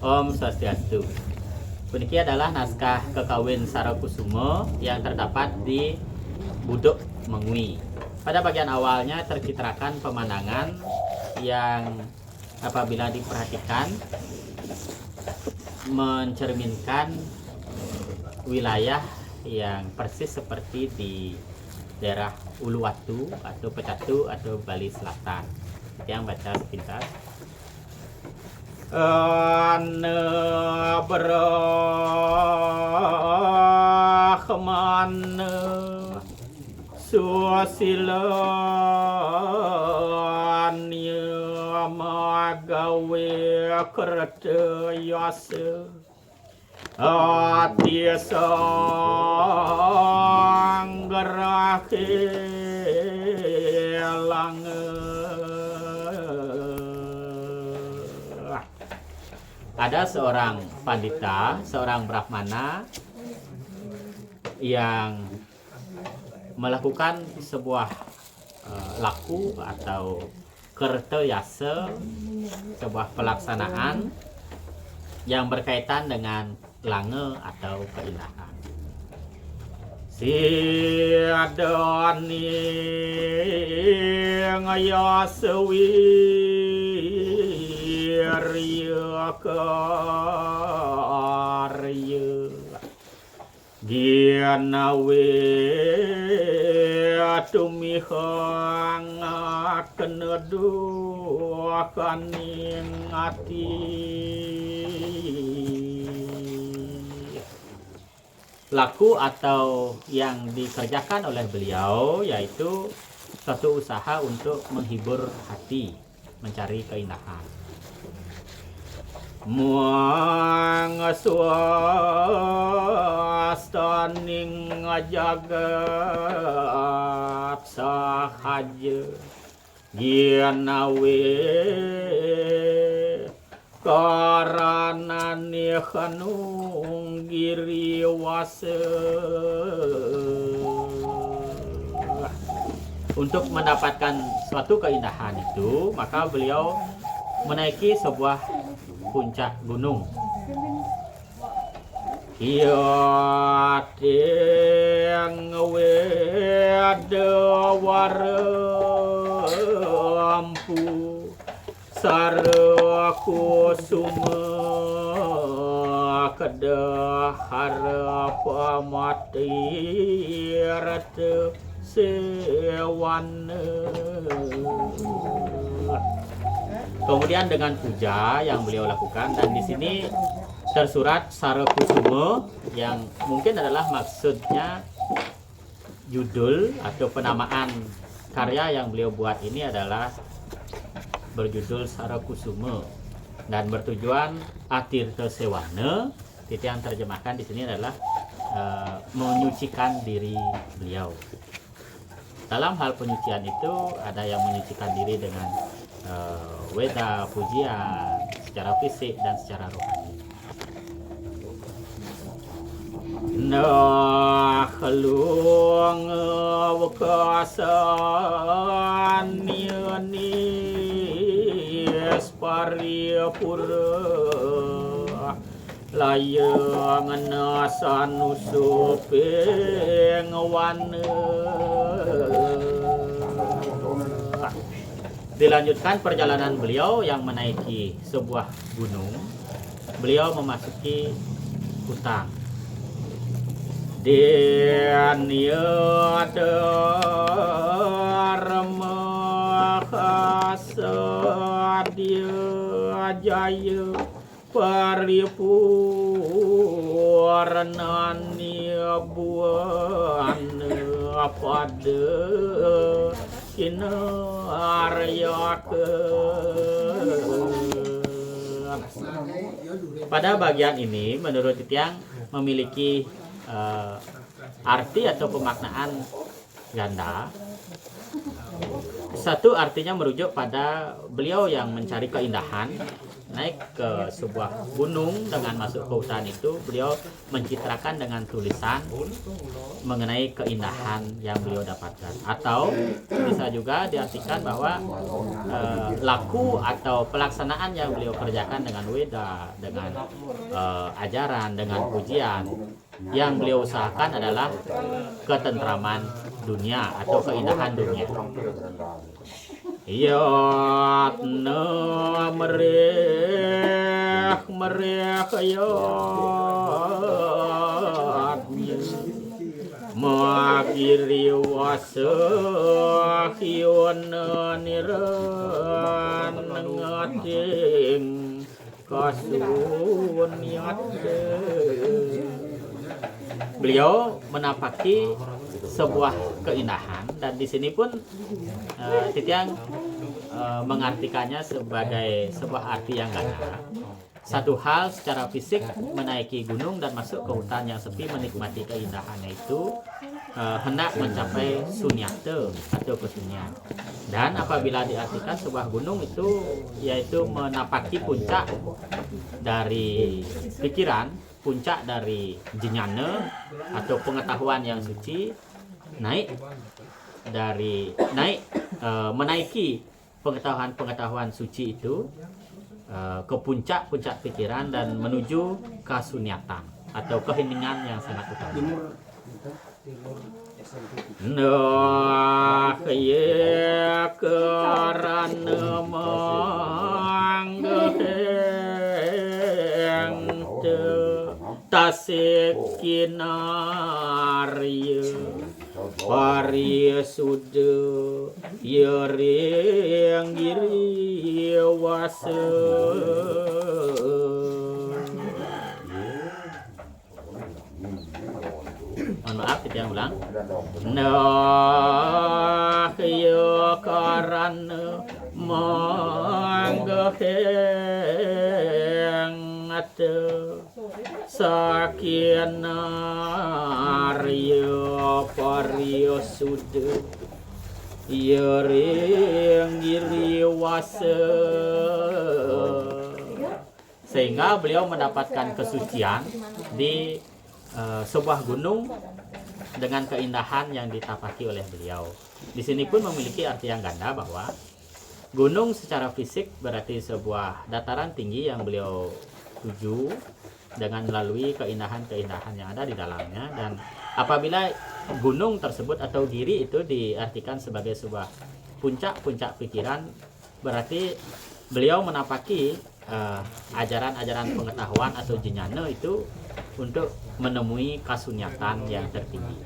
Om Swastiastu. Puniki adalah naskah Kekawin Sarakusuma yang terdapat di Buduk Mengwi. Pada bagian awalnya tercitrakan pemandangan yang apabila diperhatikan mencerminkan wilayah yang persis seperti di daerah Uluwatu atau Pecatu atau Bali Selatan. Yang baca sepintas. Brahmana suasilanya magawe kereta yasa ati sanggerake ada seorang pandita, seorang brahmana yang melakukan sebuah laku atau kertayasa, sebuah pelaksanaan yang berkaitan dengan lange atau keindahan. Siadani ngayaswi karya gianawe tumihang kenedu kaning ati laku atau yang dikerjakan oleh beliau yaitu suatu usaha untuk menghibur hati, mencari keindahan. Muang swastaning jagat sahaja gianawe karanane khanung giriwasa. Untuk mendapatkan suatu keindahan itu, maka beliau menaiki sebuah puncak gunung. Kiateng wedawarampu Sarakusuma kedahara pamati rata sewana. Kemudian dengan puja yang beliau lakukan, dan di sini tersurat Sarakusuma yang mungkin adalah maksudnya judul atau penamaan karya yang beliau buat ini adalah berjudul Sarakusuma dan bertujuan Atirta Sewana. Itu yang terjemahkan di sini adalah menyucikan diri beliau. Dalam hal penyucian itu ada yang menyucikan diri dengan weda, pujian secara fisik dan secara rohani. Nah luang wakasan nianis paripura layang nasanusupeng wana. Dilanjutkan perjalanan beliau yang menaiki sebuah gunung. Beliau memasuki hutan. Dan dia jaya paripurnani buana pada pada bagian ini menurut Titiang memiliki arti atau pemaknaan ganda. Satu, artinya merujuk pada beliau yang mencari keindahan naik ke sebuah gunung dengan masuk ke hutan itu, beliau mencitrakan dengan tulisan mengenai keindahan yang beliau dapatkan. Atau bisa juga diartikan bahwa laku atau pelaksanaan yang beliau kerjakan dengan weda, dengan ajaran, dengan pujian, yang beliau usahakan adalah ketentraman dunia atau keindahan dunia. Yat na mereh yat makiri wasah yon niran ngating kasun yat. Beliau menapaki sebuah keindahan, dan di sini pun Titiang mengartikannya sebagai sebuah arti yang ganda. Satu hal secara fisik menaiki gunung dan masuk ke hutan yang sepi menikmati keindahannya itu hendak mencapai sunyate atau kesunyian. Dan apabila diartikan sebuah gunung itu yaitu menapaki puncak dari pikiran, puncak dari jinyana atau pengetahuan yang suci, menaiki pengetahuan suci itu ke puncak pikiran dan menuju kasunyatan atau keheningan yang sangat utama. Nah, ya karena manggeng tasik kinarya Pari suda yereng giri wasa. Mohon maaf, kita yang ulang. Nah ya karana manggeng ate sakinarya pariya suda yereng giri wasa. Sehingga beliau mendapatkan kesucian di sebuah gunung dengan keindahan yang ditapaki oleh beliau. Di sini pun memiliki arti yang ganda bahwa gunung secara fisik berarti sebuah dataran tinggi yang beliau tuju dengan melalui keindahan-keindahan yang ada di dalamnya. Dan apabila gunung tersebut atau giri itu diartikan sebagai sebuah puncak-puncak pikiran, berarti beliau menapaki ajaran-ajaran pengetahuan atau jinyana itu untuk menemui kasunyatan yang tertinggi.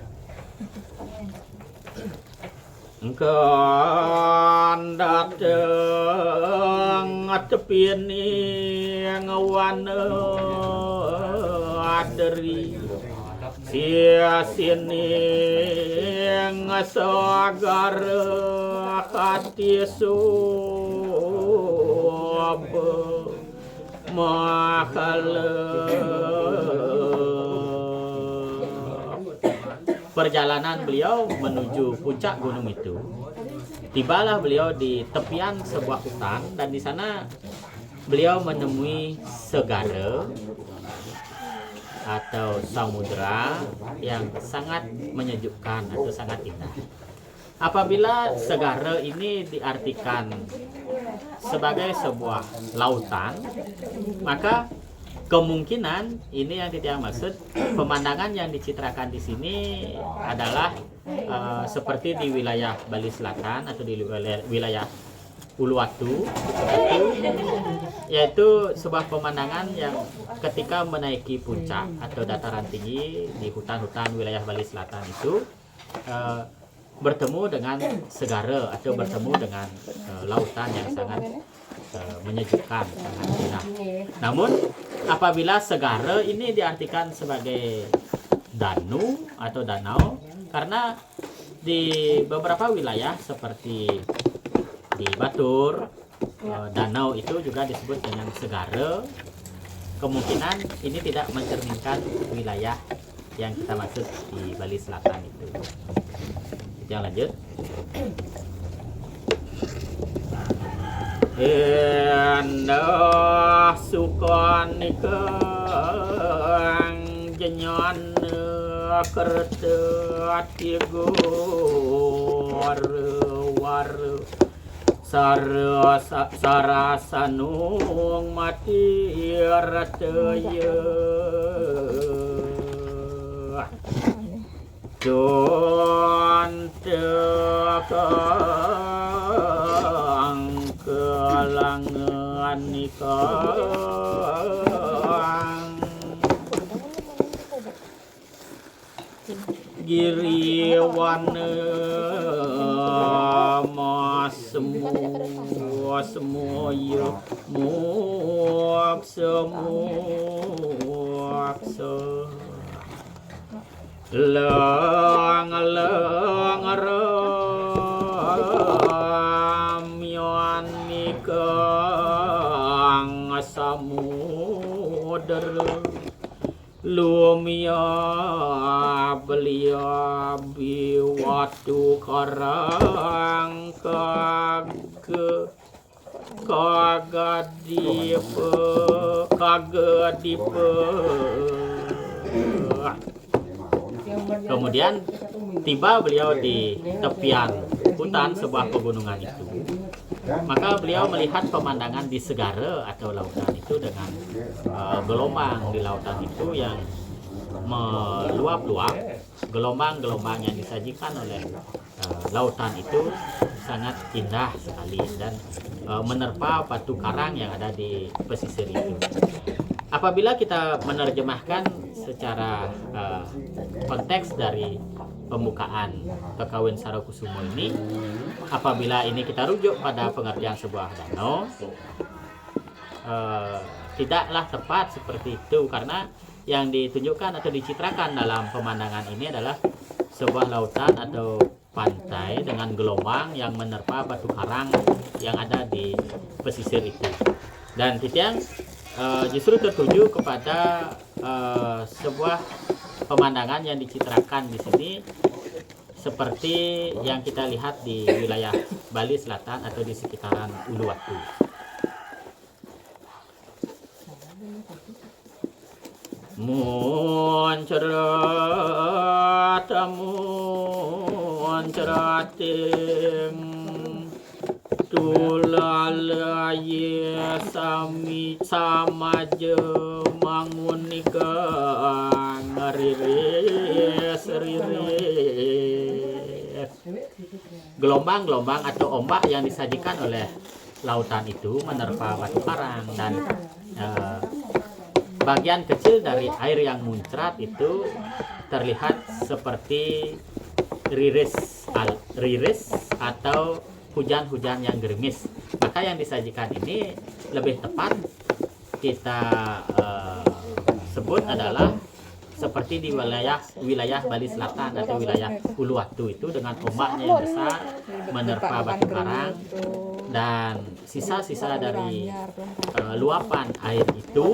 Engkan dateng tepian ngawana aderi sia sini ngasagar hati sob perjalanan beliau menuju puncak gunung itu, tibalah beliau di tepian sebuah hutan, dan di sana beliau menemui segara atau samudra yang sangat menyejukkan atau sangat indah. Apabila segara ini diartikan sebagai sebuah lautan, maka kemungkinan ini yang tidak maksud pemandangan yang dicitrakan di sini adalah seperti di wilayah Bali Selatan atau di wilayah Uluwatu, yaitu sebuah pemandangan yang ketika menaiki puncak atau dataran tinggi di hutan-hutan wilayah Bali Selatan itu bertemu dengan segara atau bertemu dengan lautan yang sangat menyejukkan, sangat indah. Namun apabila segara ini diartikan sebagai danu atau danau, karena di beberapa wilayah seperti di Batur, danau itu juga disebut dengan segara, kemungkinan ini tidak mencerminkan wilayah yang kita maksud di Bali Selatan itu. Yang lanjut. Anda sukan ikang jenyan kerta tigor war sarasanung mati rataya don tekang kelangan nikang giriwana mas semuanya moksa lang ramyon nikang samudra lumia belia biwatu karang kagadipe. Kemudian tiba beliau di tepian hutan sebuah pegunungan itu. Maka beliau melihat pemandangan di segara atau lautan itu dengan gelombang di lautan itu yang meluap-luap. Gelombang-gelombang yang disajikan oleh lautan itu sangat indah sekali dan menerpa batu karang yang ada di pesisir itu. Apabila kita menerjemahkan secara konteks dari pembukaan Kakawin Sarakusumo ini, apabila ini kita rujuk pada pengertian sebuah danau, tidaklah tepat seperti itu, karena yang ditunjukkan atau dicitrakan dalam pemandangan ini adalah sebuah lautan atau pantai dengan gelombang yang menerpa batu karang yang ada di pesisir itu. Dan Titiang justru tertuju kepada sebuah pemandangan yang dicitrakan di sini seperti yang kita lihat di wilayah Bali Selatan atau di sekitaran Uluwatu. Muncerating tulalaya sami samaje mangunika ngariris gelombang-gelombang atau ombak yang disajikan oleh lautan itu menerpa batu karang, dan bagian kecil dari air yang muncrat itu terlihat seperti riris atau hujan-hujan yang gerimis. Maka yang disajikan ini lebih tepat kita sebut adalah seperti di wilayah Bali Selatan atau wilayah Uluwatu itu, dengan ombaknya yang besar menerpa batu karang dan sisa-sisa dari luapan air itu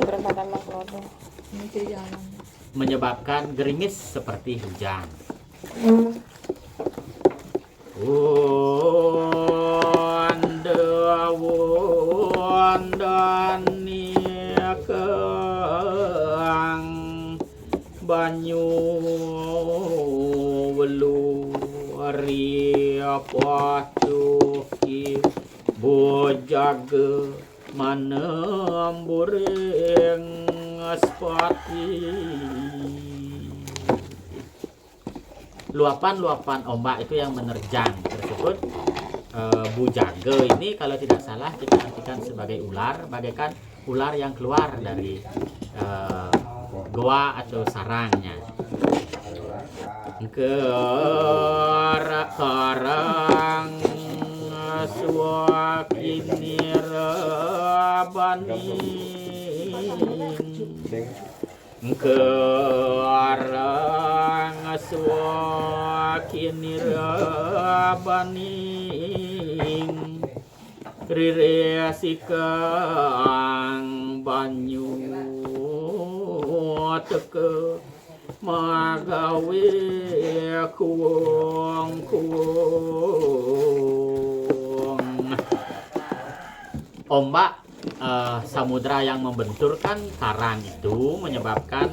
menyebabkan gerimis seperti hujan. Banyu weluari patuki bojaga manemburing spati. Luapan-luapan ombak itu yang menerjang tersebut bujaga ini kalau tidak salah kita artikan sebagai ular, bagaikan ular yang keluar dari goa atau sarangnya. Karang suakinirabaning karang suakinirabaning riresikang banyu teke magawe kuwong. Ombak samudra yang membenturkan karang itu menyebabkan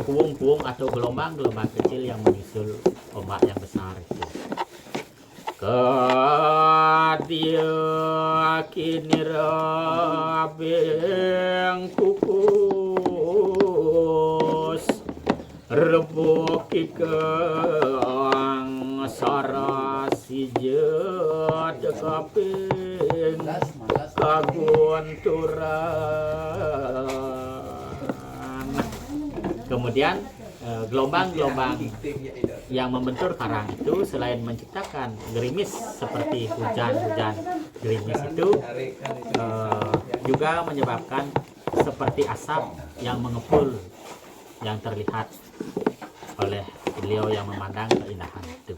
puung-puung atau gelombang-gelombang kecil yang menyusul ombak yang besar itu. Kadia kini rabeng kukus rebuk ikang sarasi jed kaping kagun turan. Kemudian gelombang-gelombang yang membentur karang itu selain menciptakan gerimis seperti hujan-hujan gerimis itu juga menyebabkan seperti asap yang mengepul yang terlihat oleh beliau yang memandang keindahan itu.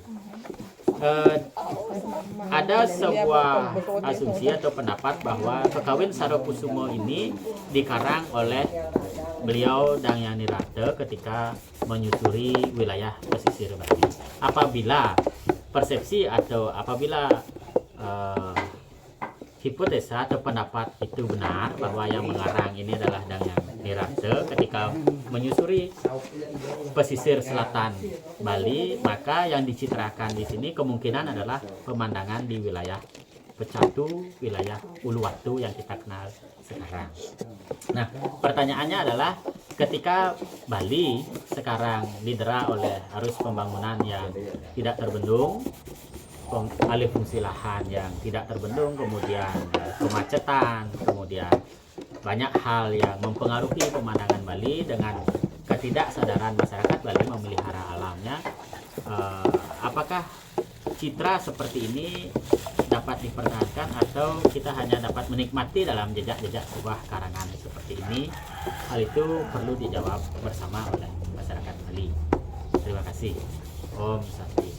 Ada sebuah asumsi atau pendapat bahwa Kakawin Sarokusumo ini dikarang oleh beliau Dangyanirate ketika menyusuri wilayah pesisir Bali. Apabila persepsi atau apabila hipotesa atau pendapat itu benar bahwa yang mengarang ini adalah Dangyanirate ketika menyusuri pesisir selatan Bali, maka yang dicitrakan di sini kemungkinan adalah pemandangan di wilayah Pecatu, wilayah Uluwatu yang kita kenal sekarang. Nah, pertanyaannya adalah ketika Bali sekarang didera oleh arus pembangunan yang tidak terbendung, alih fungsi lahan yang tidak terbendung, kemudian kemacetan, kemudian banyak hal yang mempengaruhi pemandangan Bali dengan ketidaksadaran masyarakat Bali memelihara alamnya. Apakah citra seperti ini dapat dipertahankan atau kita hanya dapat menikmati dalam jejak-jejak sebuah karangan seperti ini? Hal itu perlu dijawab bersama oleh masyarakat Bali. Terima kasih. Om Santi.